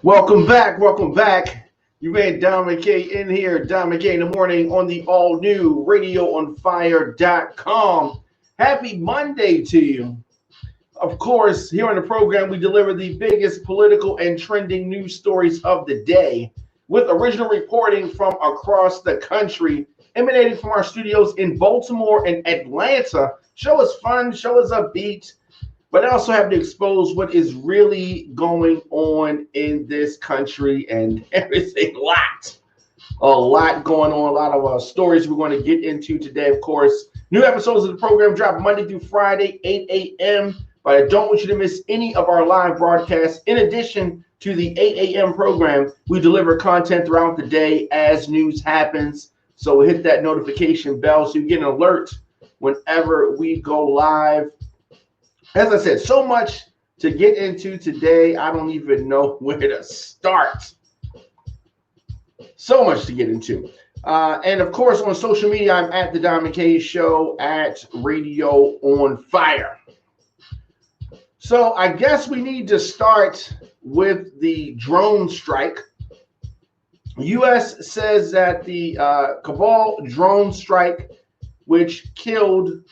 Welcome back. Welcome back. You made Don McKay in here. Don McKay in the morning on the all new radioonfire.com. Happy Monday to you. Of course, here on the program, we deliver the biggest political and trending news stories of the day with original reporting from across the country, emanating from our studios in Baltimore and Atlanta. Show us fun, show us upbeat, but I also have to expose what is really going on in this country, and there is a lot going on, a lot of stories we're going to get into today. Of course, new episodes of the program drop Monday through Friday, 8 a.m., but I don't want you to miss any of our live broadcasts. In addition to the 8 a.m. program, we deliver content throughout the day as news happens, so hit that notification bell so you get an alert whenever we go live. As I said, so much to get into today. I don't even know where to start. So much to get into. And of course, on social media, I'm at the Don McKay Show at Radio on Fire. So I guess we need to start with the drone strike. U.S. says that the Kabul drone strike, which killed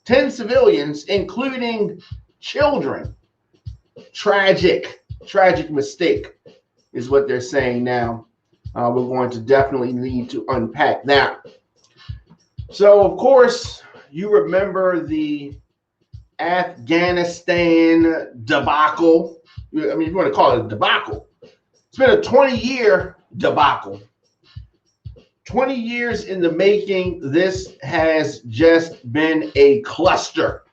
10 civilians, including children. Tragic mistake is what they're saying now. We're going to definitely need to unpack that. So, of course, you remember the Afghanistan debacle. I mean, if you want to call it a debacle. It's been a 20-year debacle. 20 years in the making. This has just been a cluster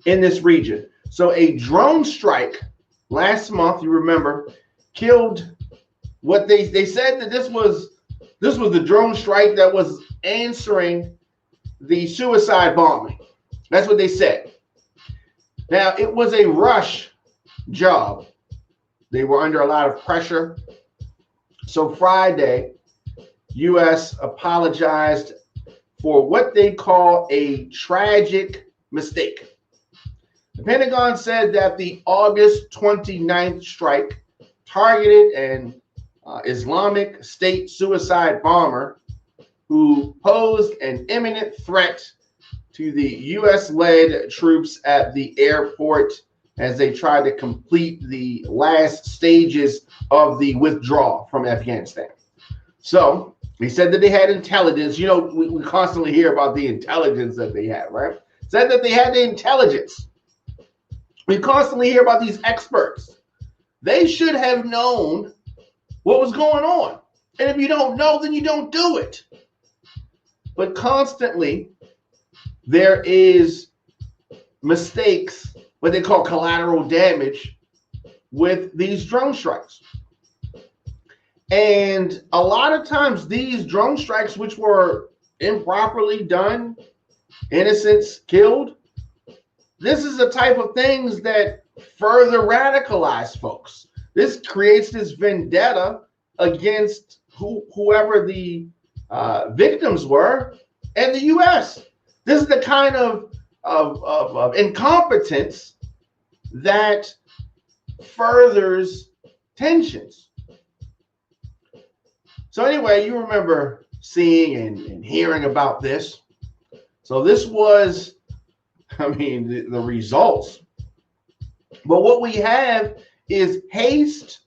in this region. So a drone strike last month, you remember, killed what they said that this was the drone strike that was answering the suicide bombing. That's what they said. Now, it was a rush job. They were under a lot of pressure. So Friday, U.S. apologized for what they call a tragic mistake. The Pentagon said that the August 29th strike targeted an Islamic State suicide bomber who posed an imminent threat to the U.S.-led troops at the airport as they tried to complete the last stages of the withdrawal from Afghanistan. So they said that they had intelligence. You know, we constantly hear about the intelligence that they had, right? Said that they had the intelligence. We constantly hear about these experts. They should have known what was going on. And if you don't know, then you don't do it. But constantly, there is mistakes, what they call collateral damage, with these drone strikes. And a lot of times these drone strikes, which were improperly done, innocents killed, this is the type of things that further radicalize folks. This creates this vendetta against whoever the victims were and the U.S. This is the kind of incompetence that furthers tensions. So anyway, you remember seeing and hearing about this. So this was, I mean, the results. But what we have is haste,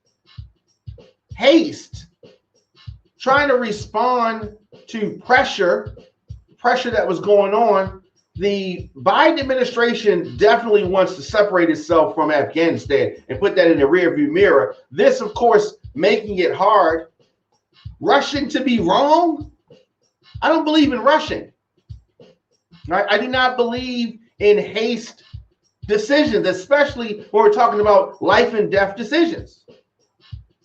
trying to respond to pressure that was going on. The Biden administration definitely wants to separate itself from Afghanistan and put that in the rearview mirror. This, of course, making it hard. Rushing to be wrong? I don't believe in rushing. Right? I do not believe in haste decisions, especially when we're talking about life and death decisions.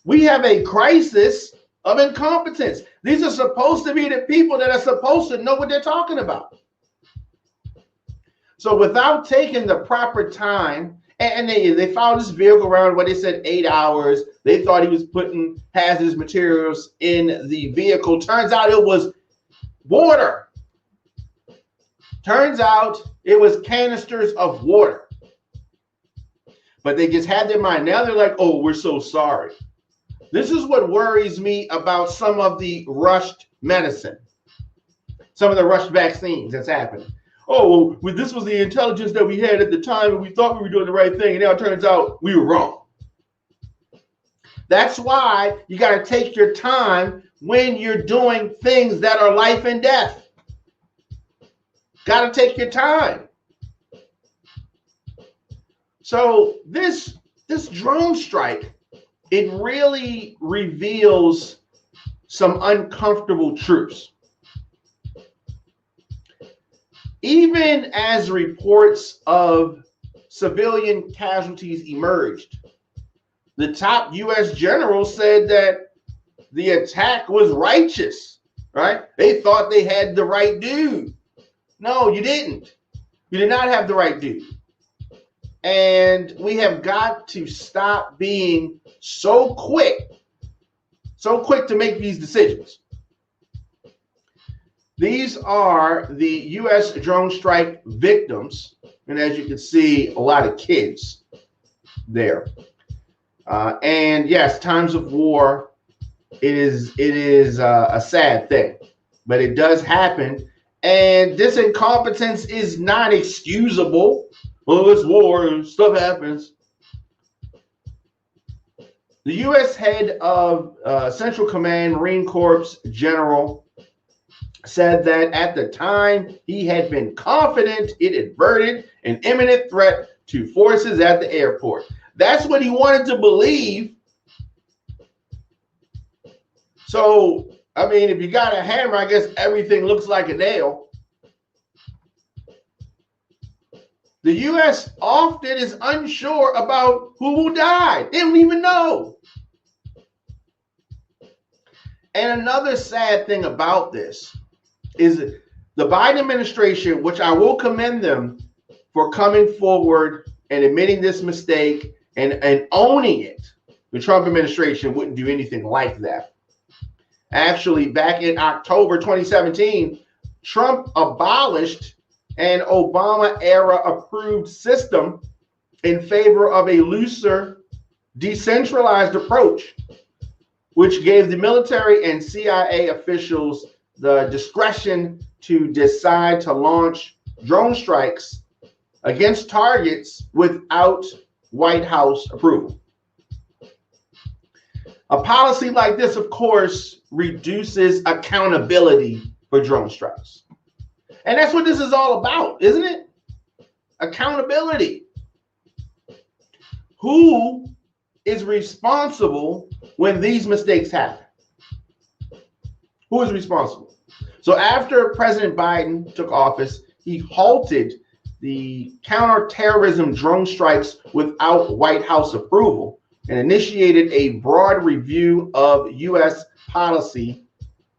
We have a crisis of incompetence. These are supposed to be the people that are supposed to know what they're talking about. So without taking the proper time, and they found this vehicle around what they said 8 hours. They thought he was putting hazardous materials in the vehicle. Turns out it was water. Turns out it was canisters of water. but they just had their mind. Now they're like, oh, we're so sorry. This is what worries me about some of the rushed medicine, some of the rushed vaccines that's happening. Oh, well, this was the intelligence that we had at the time, and we thought we were doing the right thing, and now it turns out we were wrong. That's why you got to take your time when you're doing things that are life and death. Got to take your time. So this drone strike, it really reveals some uncomfortable truths. Even as reports of civilian casualties emerged, the top U.S. general said that the attack was righteous, right? They thought they had the right dude. No, you didn't. You did not have the right dude. And we have got to stop being so quick to make these decisions. These are the U.S. drone strike victims. And as you can see, a lot of kids there. And yes, times of war, it is a sad thing, but it does happen. And this incompetence is not excusable. Well, it's war, stuff happens. The U.S. head of Central Command Marine Corps General said that at the time he had been confident it averted an imminent threat to forces at the airport. That's what he wanted to believe. So, I mean, if you got a hammer, I guess everything looks like a nail. The U.S. often is unsure about who will die. They don't even know. And another sad thing about this is the Biden administration, which I will commend them for coming forward and admitting this mistake and owning it. The Trump administration wouldn't do anything like that. Actually, back in October 2017, Trump abolished an Obama-era approved system in favor of a looser, decentralized approach, which gave the military and CIA officials the discretion to decide to launch drone strikes against targets without White House approval. A policy like this, of course, reduces accountability for drone strikes. And that's what this is all about, isn't it? Accountability. Who is responsible when these mistakes happen? Who is responsible? So after President Biden took office, he halted the counterterrorism drone strikes without White House approval and initiated a broad review of U.S. policy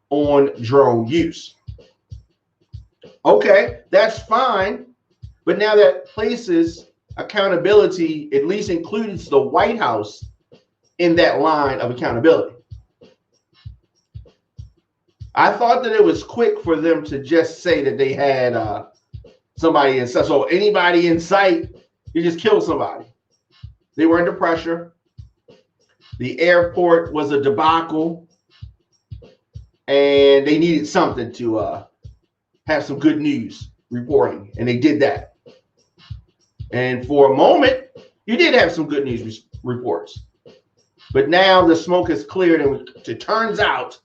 on drone use. Okay, that's fine, but now that places accountability, at least includes the White House in that line of accountability. I thought that it was quick for them to just say that they had somebody in sight. So anybody in sight, you just kill somebody. They were under pressure. The airport was a debacle, and they needed something to have some good news reporting, and they did that. And for a moment, you did have some good news reports. But now the smoke has cleared, and it turns out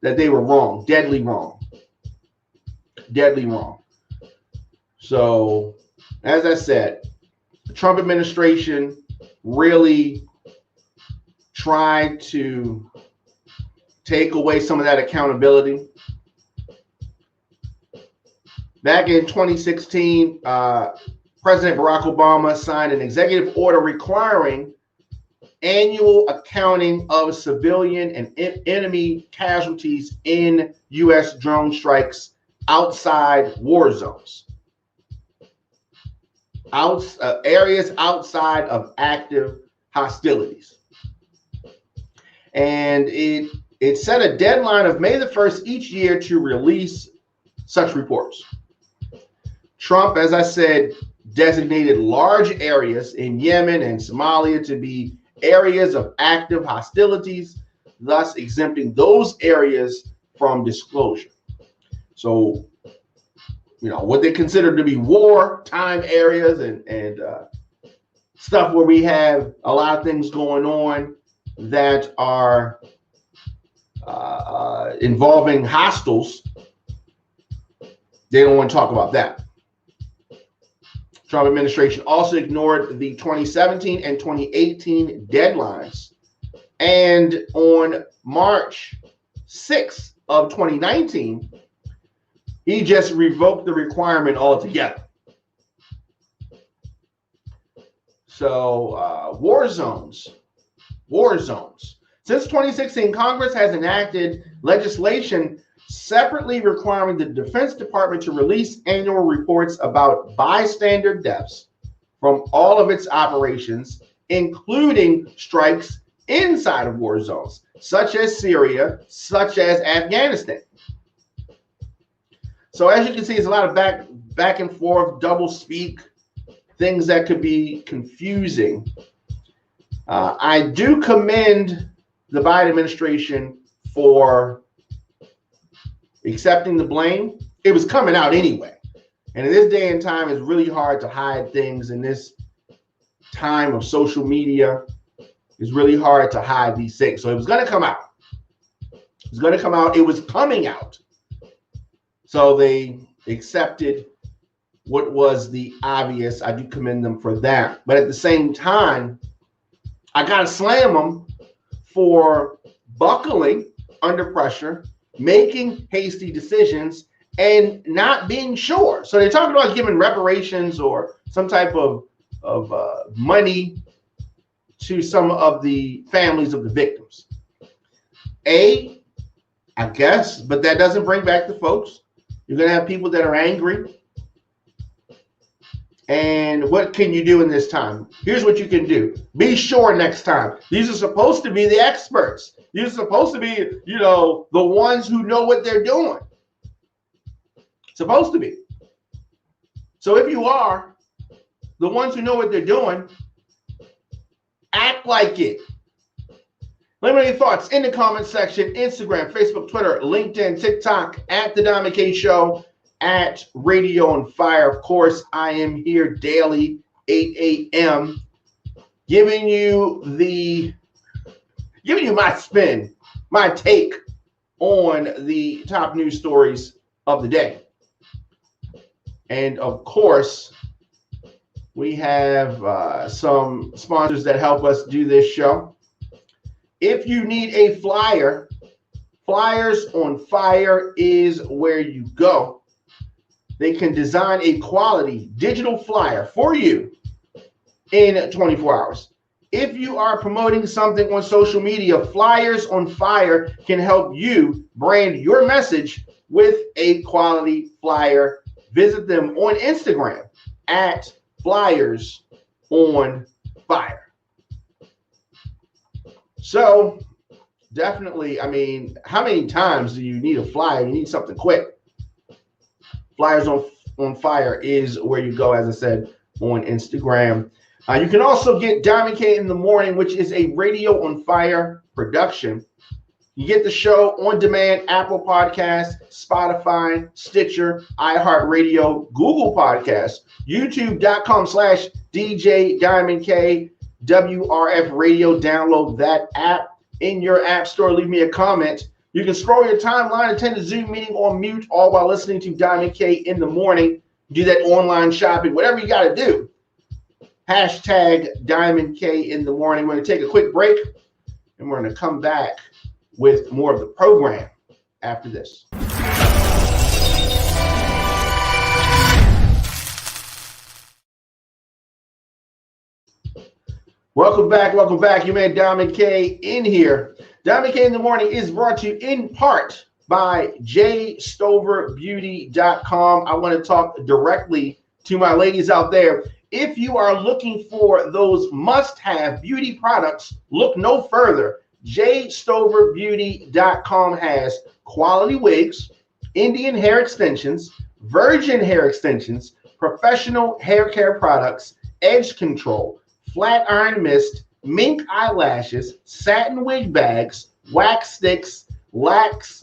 that they were wrong, deadly wrong. Deadly wrong. So, as I said, the Trump administration really tried to take away some of that accountability. Back in 2016, President Barack Obama signed an executive order requiring annual accounting of civilian and enemy casualties in U.S. drone strikes outside war zones, areas outside of active hostilities. And it set a deadline of May the 1st each year to release such reports. Trump, as I said, designated large areas in Yemen and Somalia to be areas of active hostilities, thus exempting those areas from disclosure. So, what they consider to be wartime areas and stuff where we have a lot of things going on that are involving hostiles, they don't want to talk about that. Trump administration also ignored the 2017 and 2018 deadlines. And on March 6th of 2019, he just revoked the requirement altogether. So war zones. Since 2016, Congress has enacted legislation separately requiring the Defense Department to release annual reports about bystander deaths from all of its operations, including strikes inside of war zones, such as Syria, such as Afghanistan. So as you can see, it's a lot of back and forth, double speak, things that could be confusing. I do commend the Biden administration for accepting the blame. It was coming out anyway. And in this day and time, it's really hard to hide things. In this time of social media, it's really hard to hide these things. So it was going to come out. It was going to come out. It was coming out. So they accepted what was the obvious. I do commend them for that. But at the same time, I got to slam them for buckling under pressure, making hasty decisions, and not being sure. So they're talking about giving reparations or some type of money to some of the families of the victims. I guess, but that doesn't bring back the folks. You're going to have people that are angry. And what can you do in this time? Here's what you can do. Be sure next time. These are supposed to be the experts. These are supposed to be, the ones who know what they're doing. Supposed to be. So if you are the ones who know what they're doing, act like it. Let me know your thoughts in the comment section. Instagram, Facebook, Twitter, LinkedIn, TikTok, at The Diamond K Show, at Radio on Fire. Of course, I am here daily, 8 a.m., giving you my spin, my take on the top news stories of the day. And of course, we have some sponsors that help us do this show. If you need a flyer, Flyers on Fire is where you go. They can design a quality digital flyer for you in 24 hours. If you are promoting something on social media, Flyers on Fire can help you brand your message with a quality flyer. Visit them on Instagram at Flyers on Fire. So definitely, how many times do you need a flyer? You need something quick. Flyers on Fire is where you go, as I said, on Instagram. You can also get Diamond K in the Morning, which is a Radio on Fire production. You get the show on demand, Apple Podcasts, Spotify, Stitcher, iHeartRadio, Google Podcasts, YouTube.com/DJ Diamond K, WRF Radio. Download that app in your app store. Leave me a comment. You can scroll your timeline, attend a Zoom meeting on mute, all while listening to Diamond K in the Morning. Do that online shopping, whatever you got to do. Hashtag Diamond K in the Morning. We're going to take a quick break, and we're going to come back with more of the program after this. Welcome back. You man Diamond K in here. Diamond K in the Morning is brought to you in part by jstoverbeauty.com. I want to talk directly to my ladies out there. If you are looking for those must-have beauty products, look no further. jstoverbeauty.com has quality wigs, Indian hair extensions, virgin hair extensions, professional hair care products, edge control, flat iron mist, mink eyelashes, satin wig bags, wax sticks, lace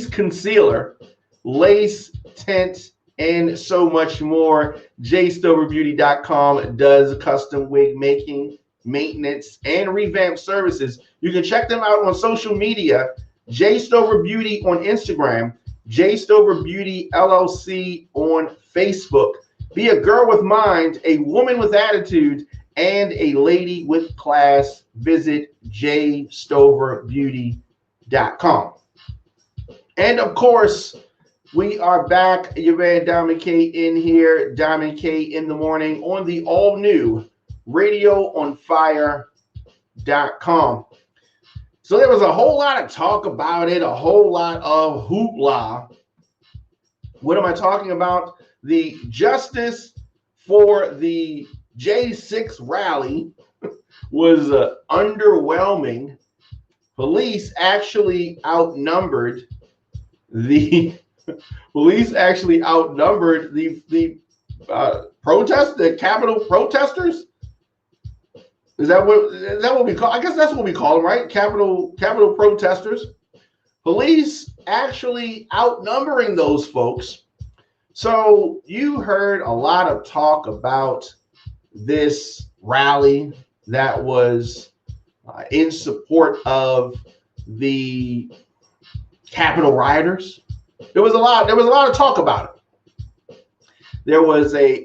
concealer, lace tint, and so much more. JStoverBeauty.com does custom wig making, maintenance, and revamp services. You can check them out on social media. JStoverBeauty on Instagram, JStoverBeauty LLC on Facebook. Be a girl with mind, a woman with attitude, and a lady with class. Visit JStoverBeauty.com. And of course, we are back. Your man Diamond K in here, Diamond K in the morning on the all new radioonfire.com. So there was a whole lot of talk about it, a whole lot of hoopla. What am I talking about? The justice for the J6 rally was underwhelming. Police actually outnumbered the Capitol protesters. Is that what we call? I guess that's what we call them, right? Capitol protesters. Police actually outnumbering those folks. So you heard a lot of talk about this rally that was in support of the Capitol rioters. There was a lot of talk about it. There was a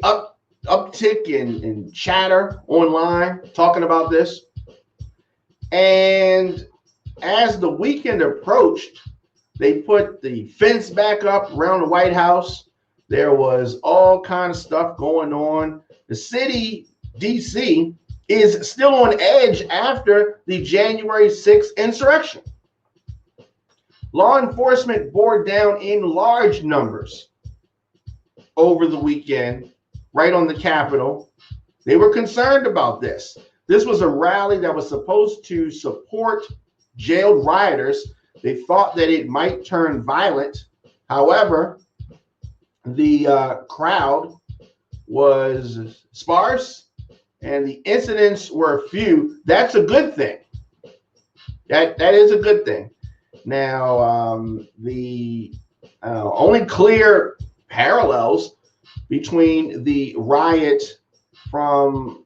uptick in chatter online talking about this. And as the weekend approached, they put the fence back up around the White House. There was all kinds of stuff going on. The city, D.C., is still on edge after the January 6th insurrection. Law enforcement bore down in large numbers over the weekend, right on the Capitol. They were concerned about this. This was a rally that was supposed to support jailed rioters. They thought that it might turn violent. However, the crowd was sparse and the incidents were few. That's a good thing. That is a good thing. Now, the only clear parallels between the riot from,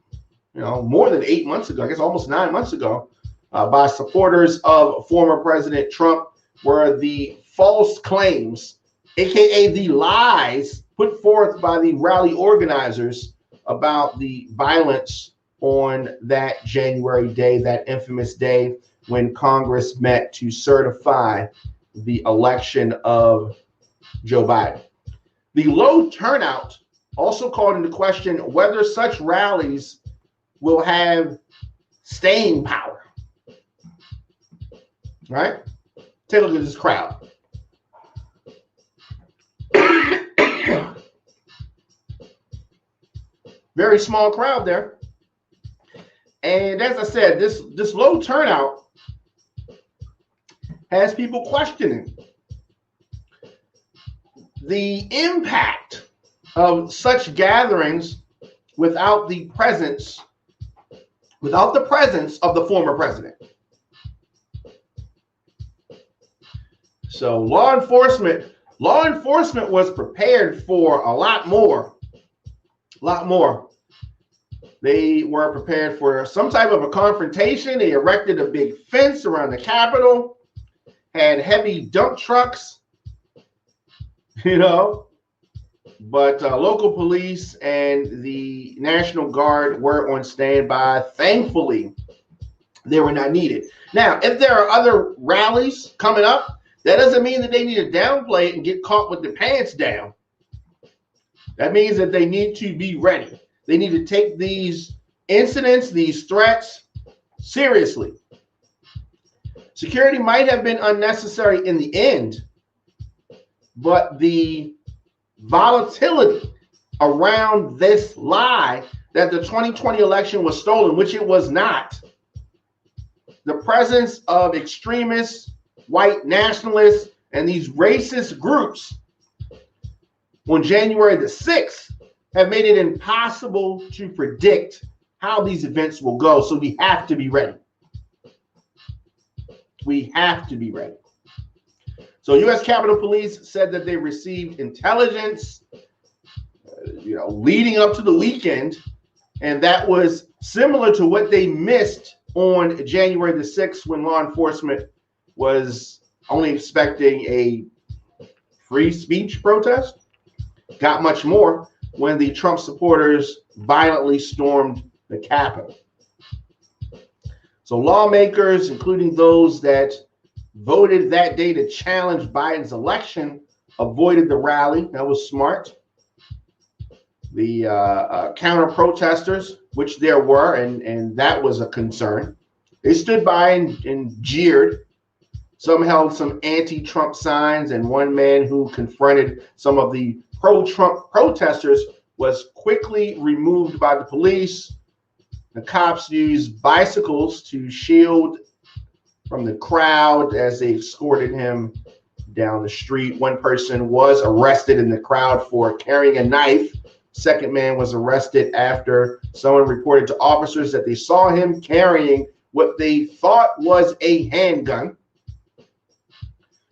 more than 8 months ago, I guess almost 9 months ago, by supporters of former President Trump were the false claims, aka the lies put forth by the rally organizers about the violence on that January day, that infamous day when Congress met to certify the election of Joe Biden. The low turnout also called into question whether such rallies will have staying power. Right? Take a look at this crowd. Very small crowd there. And as I said, this low turnout has people questioning the impact of such gatherings without the presence of the former president. So law enforcement was prepared for a lot more. They were prepared for some type of a confrontation. They erected a big fence around the Capitol, had heavy dump trucks, but local police and the National Guard were on standby. Thankfully, they were not needed. Now, if there are other rallies coming up, that doesn't mean that they need to downplay it and get caught with their pants down. That means that they need to be ready. They need to take these incidents, these threats, seriously. Security might have been unnecessary in the end, but the volatility around this lie that the 2020 election was stolen, which it was not, the presence of extremists, white nationalists, and these racist groups on January the 6th have made it impossible to predict how these events will go. So we have to be ready. We have to be ready. So U.S. Capitol Police said that they received intelligence, leading up to the weekend, and that was similar to what they missed on January the 6th when law enforcement was only expecting a free speech protest. Got much more when the Trump supporters violently stormed the Capitol. So lawmakers, including those that voted that day to challenge Biden's election, avoided the rally. That was smart. The counter protesters, which there were, and that was a concern, they stood by and jeered. Some held some anti-Trump signs, and one man who confronted some of the pro-Trump protesters was quickly removed by the police. The cops used bicycles to shield from the crowd as they escorted him down the street. One person was arrested in the crowd for carrying a knife. Second man was arrested after someone reported to officers that they saw him carrying what they thought was a handgun.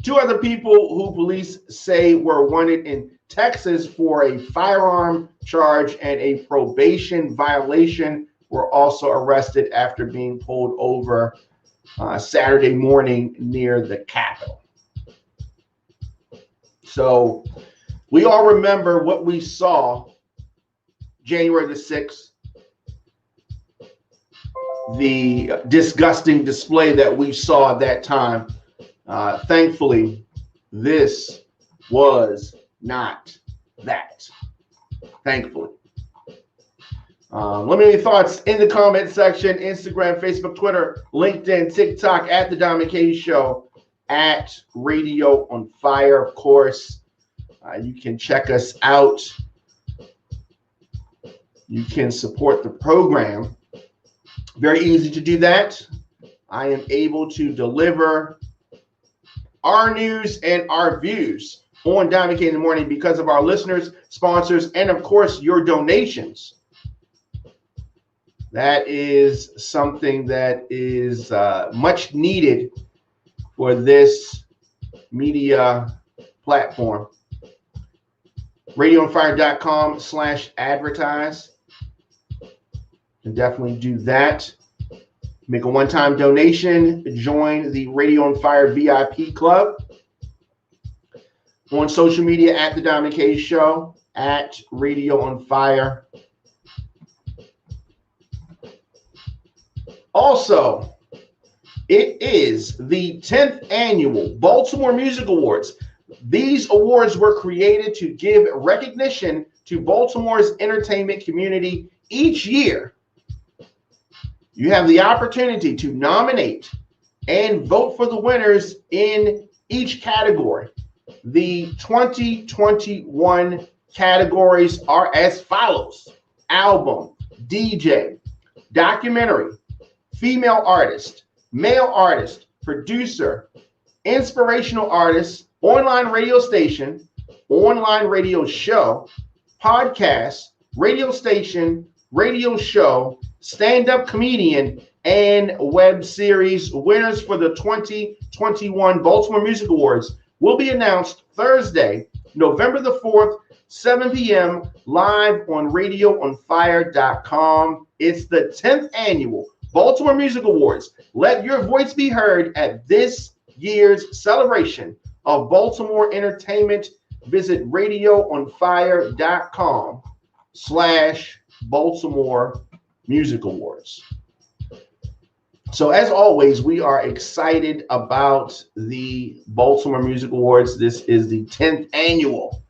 Two other people who police say were wanted in Texas for a firearm charge and a probation violation were also arrested after being pulled over Saturday morning near the Capitol. So we all remember what we saw January the 6th, the disgusting display that we saw at that time. Thankfully, this was not that. Thankfully. Let me know your thoughts in the comment section. Instagram, Facebook, Twitter, LinkedIn, TikTok, at The Dom and Kay Show, at Radio on Fire, of course. You can check us out. You can support the program. Very easy to do that. I am able to deliver our news and our views on Dom and Kay in the morning because of our listeners, sponsors, and of course, your donations. That is something that is much needed for this media platform. RadioOnFire.com/advertise. You can definitely do that. Make a one-time donation. Join the Radio on Fire VIP Club. On social media at The Dom and Kay Show, at Radio on Fire. Also, it is the 10th annual Baltimore Music Awards. These awards were created to give recognition to Baltimore's entertainment community each year. You have the opportunity to nominate and vote for the winners in each category. The 2021 categories are as follows: album, DJ, documentary, female artist, male artist, producer, inspirational artist, online radio station, online radio show, podcast, radio station, radio show, stand-up comedian, and web series. Winners for the 2021 Baltimore Music Awards will be announced Thursday, November the 4th, 7 p.m. live on RadioOnFire.com. It's the 10th annual Baltimore Music Awards. Let your voice be heard at this year's celebration of Baltimore entertainment. Visit RadioOnFire.com/Baltimore Music Awards. So as always, we are excited about the Baltimore Music Awards. This is the 10th annual.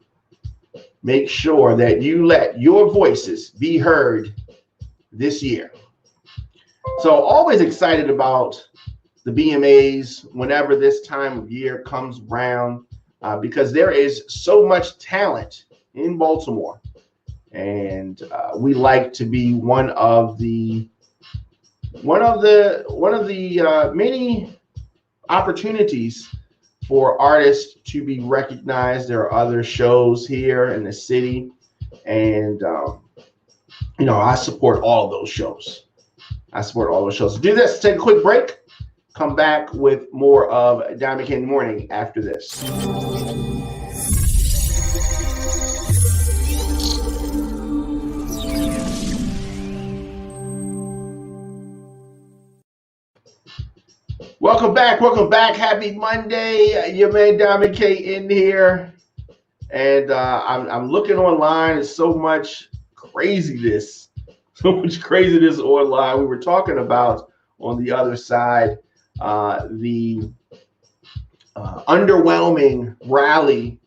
Make sure that you let your voices be heard this year. So always excited about the BMAs whenever this time of year comes around, because there is so much talent in Baltimore, and we like to be one of the many opportunities for artists to be recognized. There are other shows here in the city, and I support all of those shows. To do this, take a quick break. Come back with more of Diamond K in the Morning after this. Welcome back. Happy Monday. Your man Diamond K in here, and I'm looking online. There's so much craziness online. We were talking about on the other side the underwhelming rally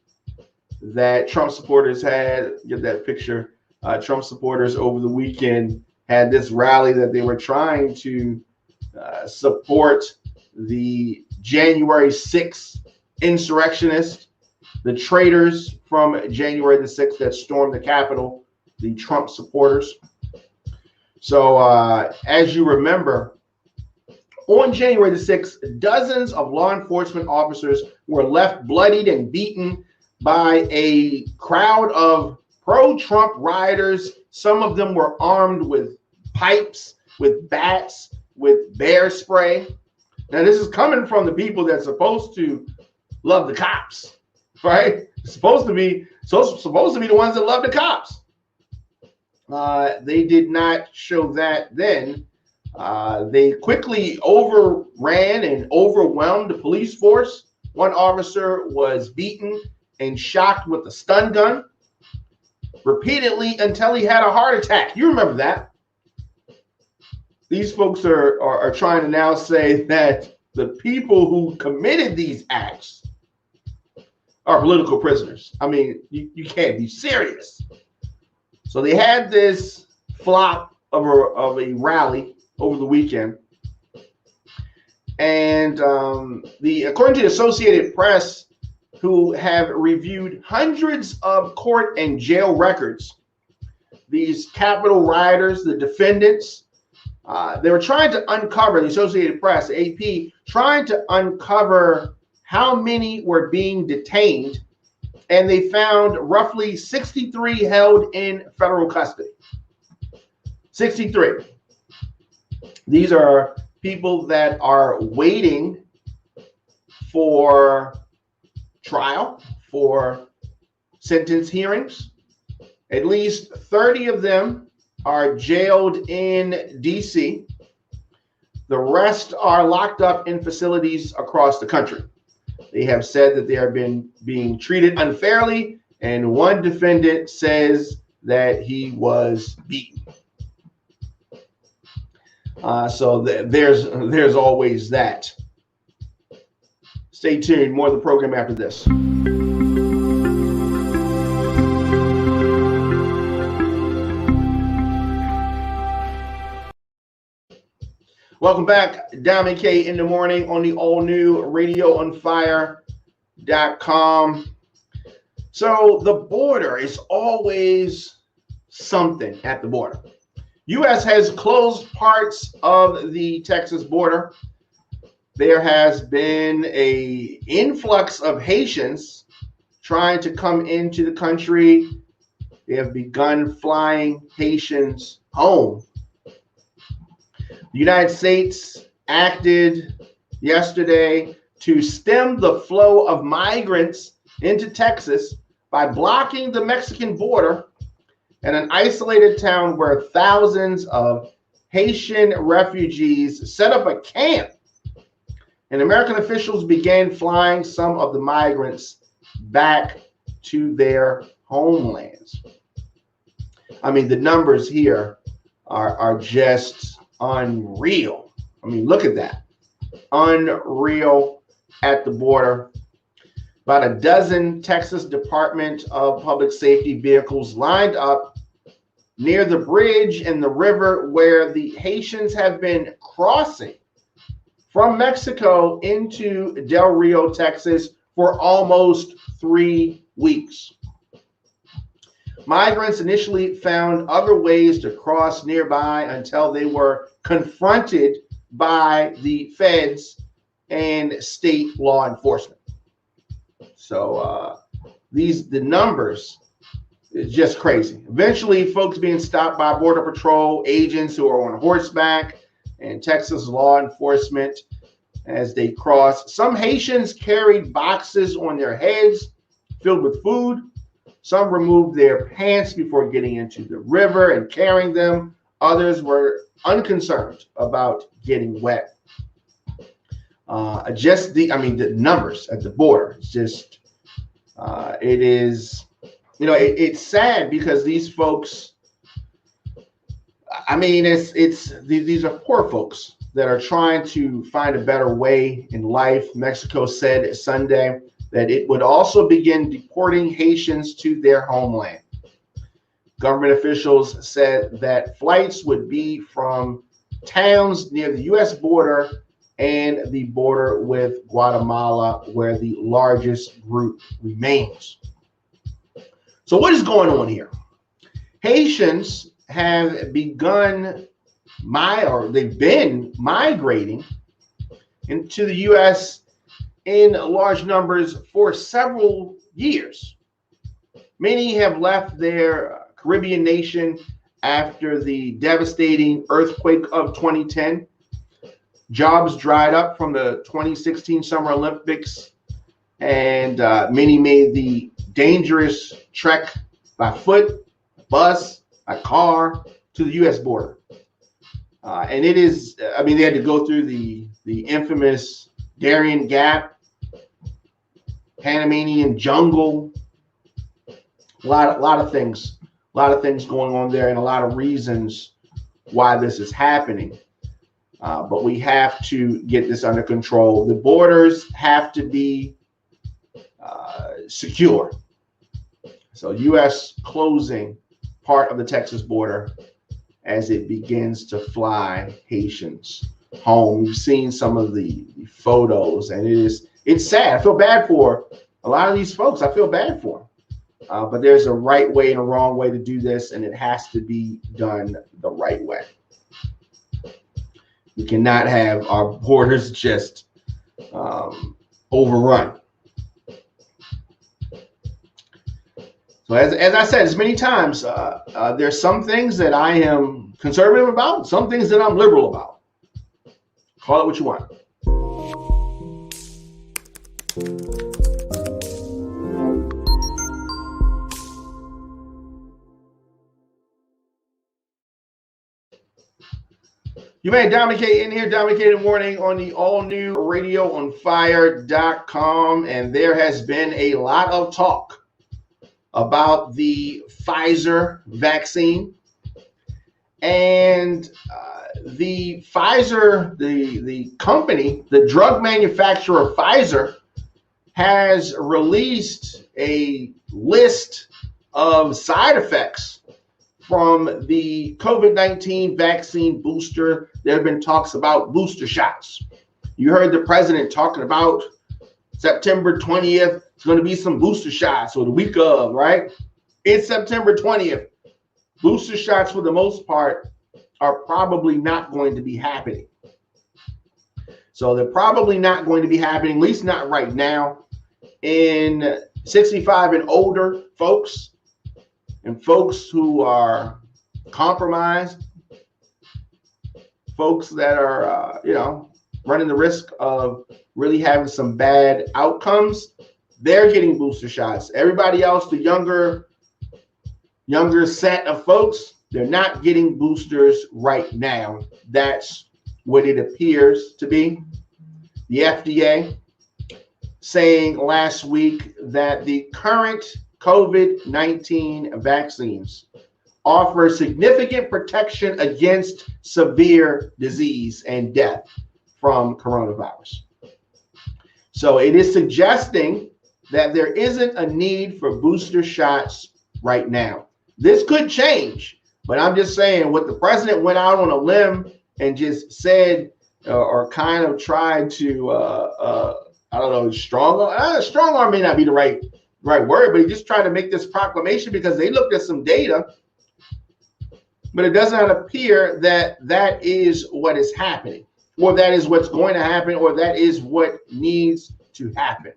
that Trump supporters had. Get that picture. Trump supporters over the weekend had this rally that they were trying to support the January 6th insurrectionists, the traitors from January the 6th that stormed the Capitol, the Trump supporters. So as you remember, on January the 6th, dozens of law enforcement officers were left bloodied and beaten by a crowd of pro-Trump rioters. Some of them were armed with pipes, with bats, with bear spray. Now, this is coming from the people that's supposed to love the cops, right? Supposed to be the ones that love the cops. They did not show that then. They quickly overran and overwhelmed the police force. One officer was beaten and shocked with a stun gun repeatedly until he had a heart attack. You remember that. These folks are trying to now say that the people who committed these acts are political prisoners. I mean, you can't be serious. So they had this flop of a rally over the weekend. And according to the Associated Press, who have reviewed hundreds of court and jail records, these Capitol rioters, the defendants, they were trying to uncover, the Associated Press, AP, trying to uncover how many were being detained, and they found roughly 63 held in federal custody. 63. These are people that are waiting for trial, for sentence hearings. At least 30 of them are jailed in D.C. The rest are locked up in facilities across the country. They have said that they are being treated unfairly, and one defendant says that he was beaten. So there's always that. Stay tuned. More of the program after this. Welcome back. Diamond K in the Morning on the all-new radioonfire.com. So the border is always something at the border. U.S. has closed parts of the Texas border. There has been an influx of Haitians trying to come into the country. They have begun flying Haitians home. The United States acted yesterday to stem the flow of migrants into Texas by blocking the Mexican border at an isolated town where thousands of Haitian refugees set up a camp, and American officials began flying some of the migrants back to their homelands. I mean, the numbers here are just unreal. I mean, look at that. Unreal at the border. About a dozen Texas Department of Public Safety vehicles lined up near the bridge and the river where the Haitians have been crossing from Mexico into Del Rio, Texas for almost 3 weeks. Migrants initially found other ways to cross nearby until they were confronted by the feds and state law enforcement. So the numbers is just crazy. Eventually, folks being stopped by Border Patrol agents who are on horseback and Texas law enforcement as they cross. Some Haitians carried boxes on their heads filled with food. Some removed their pants before getting into the river and carrying them. Others were unconcerned about getting wet. The numbers at the border, it's just, it is, it's sad because these folks, these are poor folks that are trying to find a better way in life. Mexico said Sunday that it would also begin deporting Haitians to their homeland. Government officials said that flights would be from towns near the U.S. border and the border with Guatemala, where the largest group remains. So what is going on here? Haitians have begun they've been migrating into the U.S. in large numbers for several years. Many have left their Caribbean nation after the devastating earthquake of 2010. Jobs dried up from the 2016 Summer Olympics, and many made the dangerous trek by foot, bus, by car to the U.S. border. And it is, they had to go through the infamous Darien Gap, Panamanian jungle, a lot of things going on there, and a lot of reasons why this is happening. But we have to get this under control. The borders have to be secure. So U.S. closing part of the Texas border as it begins to fly Haitians home. We've seen some of the photos, and it's sad. I feel bad for a lot of these folks. I feel bad for them. But there's a right way and a wrong way to do this, and it has to be done the right way. We cannot have our borders just overrun. So as I said as many times, there's some things that I am conservative about, some things that I'm liberal about. Call it what you want. You may Dominic in here, Dominic in the morning on the all-new radioonfire.com, and there has been a lot of talk about the Pfizer vaccine. And the Pfizer, the company, the drug manufacturer Pfizer, has released a list of side effects from the COVID-19 vaccine booster. There have been talks about booster shots. You heard the president talking about September 20th, it's going to be some booster shots, or the week of, right? It's September 20th. Booster shots, for the most part, are probably not going to be happening. So they're probably not going to be happening, at least not right now. In 65 and older folks, and folks who are compromised, folks that are, running the risk of really having some bad outcomes, they're getting booster shots. Everybody else, the younger set of folks, they're not getting boosters right now. That's what it appears to be. The FDA saying last week that the current COVID-19 vaccines offer significant protection against severe disease and death from coronavirus. So it is suggesting that there isn't a need for booster shots right now. This could change, but I'm just saying what the president went out on a limb and just said, or kind of tried to, strong arm may not be the right word, but he just tried to make this proclamation because they looked at some data, but it does not appear that that is what is happening, or that is what's going to happen, or that is what needs to happen.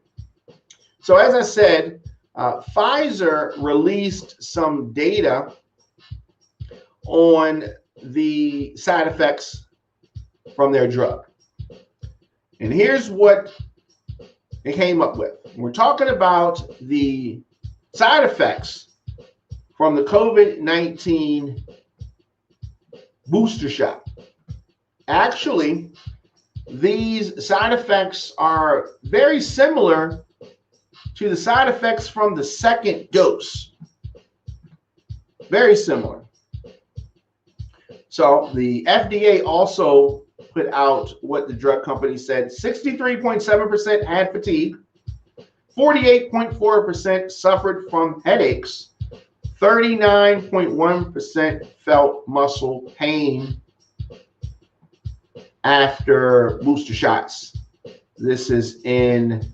So as I said, Pfizer released some data on the side effects from their drug. And here's what it came up with. We're talking about the side effects from the COVID-19 booster shot. Actually, these side effects are very similar to the side effects from the second dose. Very similar. So the FDA also put out what the drug company said. 63.7% had fatigue, 48.4% suffered from headaches, 39.1% felt muscle pain after booster shots. This is in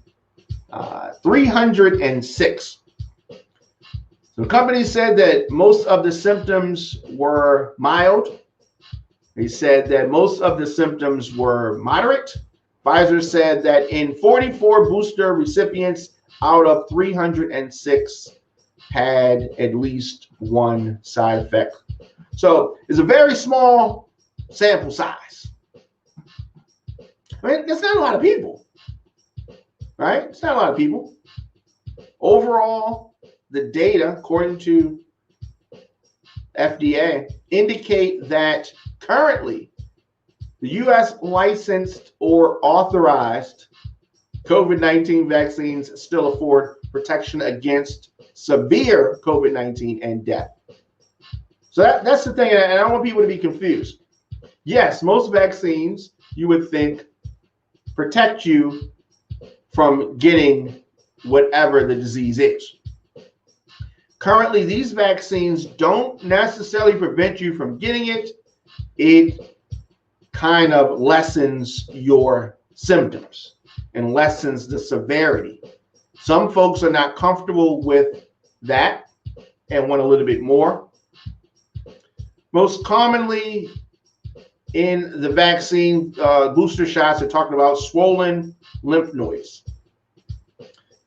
306. So the company said that most of the symptoms were mild. They said that most of the symptoms were moderate. Pfizer said that in 44 booster recipients out of 306 had at least one side effect. So it's a very small sample size. I mean, that's not a lot of people, right? It's not a lot of people. Overall, the data, according to FDA, indicate that currently the U.S. licensed or authorized COVID-19 vaccines still afford protection against severe COVID-19 and death. So that's the thing, and I don't want people to be confused. Yes, most vaccines, you would think, protect you from getting whatever the disease is. Currently, these vaccines don't necessarily prevent you from getting it. It kind of lessens your symptoms and lessens the severity. Some folks are not comfortable with that and want a little bit more. Most commonly in the vaccine booster shots, they're talking about swollen lymph nodes.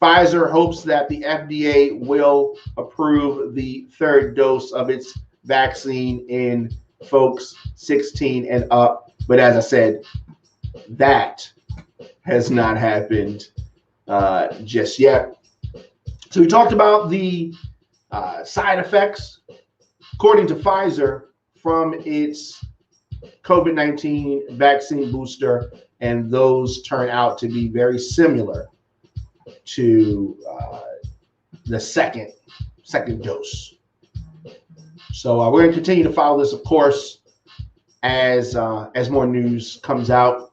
Pfizer hopes that the FDA will approve the third dose of its vaccine in folks 16 and up. But as I said, that has not happened just yet. So we talked about the side effects, according to Pfizer, from its COVID-19 vaccine booster, and those turn out to be very similar to the second dose. So we're going to continue to follow this, of course, as more news comes out.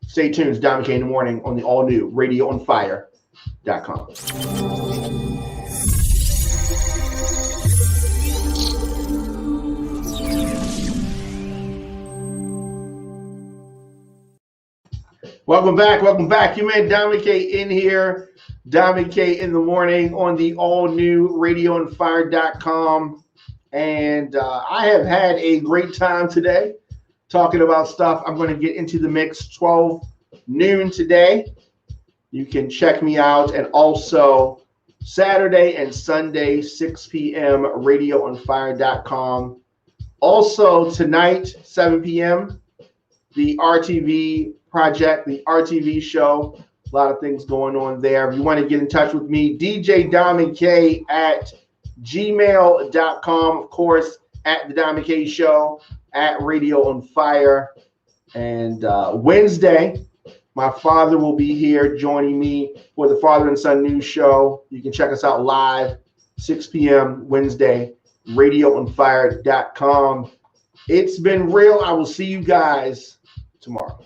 Stay tuned. It's Dom McKay in the morning on the all-new RadioOnFire.com. Welcome back. You man, Dom McKay in here. Dom McKay in the morning on the all-new RadioOnFire.com. And I have had a great time today talking about stuff. I'm going to get into the mix 12 noon today. You can check me out. And also Saturday and Sunday, 6 p.m., RadioOnFire.com. Also tonight, 7 p.m., the RTV project, the RTV show. A lot of things going on there. If you want to get in touch with me, DJ Dom McKay at gmail.com. Of course, at the Dom McKay Show, at Radio on Fire. And Wednesday, my father will be here joining me for the Father and Son News Show. You can check us out live, 6 p.m. Wednesday, RadioOnFire.com. It's been real. I will see you guys tomorrow.